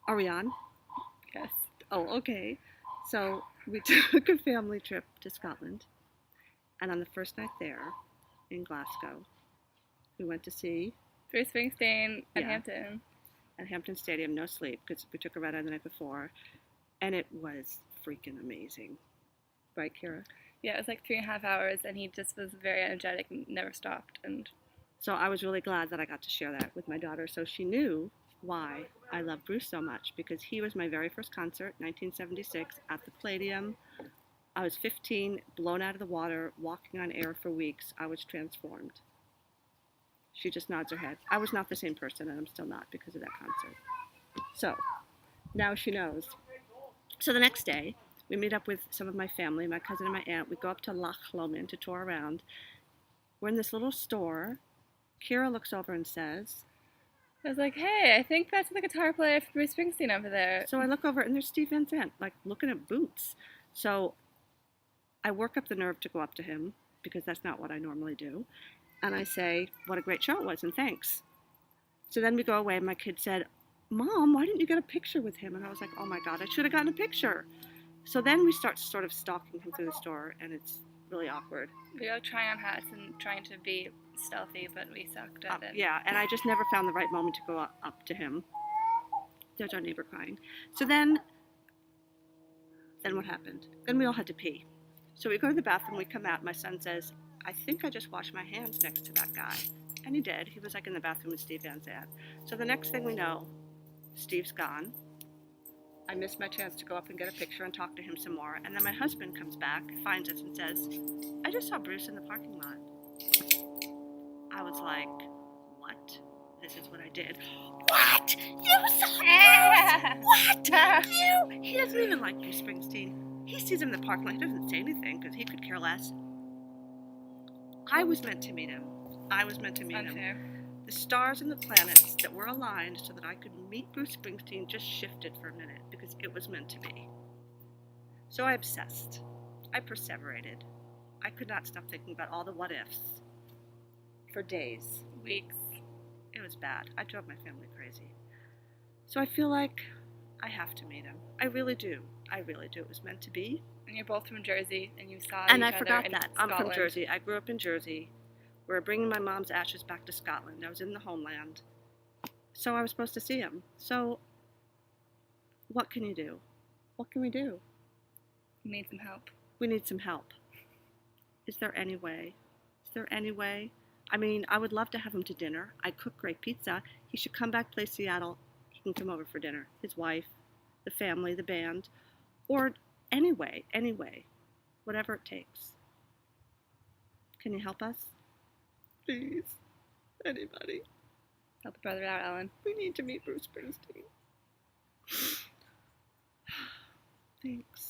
Ariane? Yes. Oh, okay. So we took a family trip to Scotland, and on the first night there in Glasgow, we went to see, Bruce Springsteen at yeah, Hampton. at Hampton Stadium, no sleep, because we took a red eye the night before, and it was freaking amazing. Right, Kira? Yeah, it was like 3.5 hours, and he just was very energetic and never stopped. And So I was really glad that I got to share that with my daughter, so she knew why I love Bruce so much, because he was my very first concert, 1976, at the Palladium. I was 15, blown out of the water, walking on air for weeks. I was transformed. She just nods her head. I was not the same person, and I'm still not because of that concert. So now she knows. So the next day, we meet up with some of my family, my cousin and my aunt. We go up to Loch Lomond to tour around. We're in this little store. Kira looks over and says, I was like, hey, I think that's the guitar player for Bruce Springsteen over there. so I look over and there's Steve Van Zandt, like looking at Boots. So I work up the nerve to go up to him because that's not what I normally do. And I say, what a great show it was, and thanks. So then we go away, and my kid said, Mom, why didn't you get a picture with him? And I was like, oh my God, I should have gotten a picture. So then we start sort of stalking him through the store, and it's really awkward. We were trying on hats and trying to be stealthy, but we sucked at it. Yeah, and I just never found the right moment to go up to him. There's our neighbor crying. So then what happened? Then we all had to pee. So we go to the bathroom, we come out, my son says, I think I just washed my hands next to that guy. And he did. He was like in the bathroom with Steve Van Zandt. So the next thing we know, Steve's gone. I missed my chance to go up and get a picture and talk to him some more. And then my husband comes back, finds us, and says, I just saw Bruce in the parking lot. I was like, what? This is what I did. What? You saw Bruce? What? You? He doesn't even like Bruce Springsteen. He sees him in the parking lot. He doesn't say anything because he could care less. I was meant to meet him. I was meant to meet him. Unfair. The stars and the planets that were aligned so that I could meet Bruce Springsteen just shifted for a minute because it was meant to be. So I obsessed. I perseverated. I could not stop thinking about all the what ifs for days. Weeks. It was bad. I drove my family crazy. So I feel like I have to meet him. I really do. I really do. It was meant to be. And you're both from Jersey, and you saw And each I other forgot in that. Scotland. I'm from Jersey. I grew up in Jersey. We were bringing my mom's ashes back to Scotland. I was in the homeland. So I was supposed to see him. So what can you do? What can we do? You need some help. We need some help. Is there any way? Is there any way? I mean, I would love to have him to dinner. I cook great pizza. He should come back, play Seattle. He can come over for dinner. His wife, the family, the band, or any way, whatever it takes. Can you help us? Please, anybody. Help a brother out, Ellen. We need to meet Bruce Springsteen. Thanks.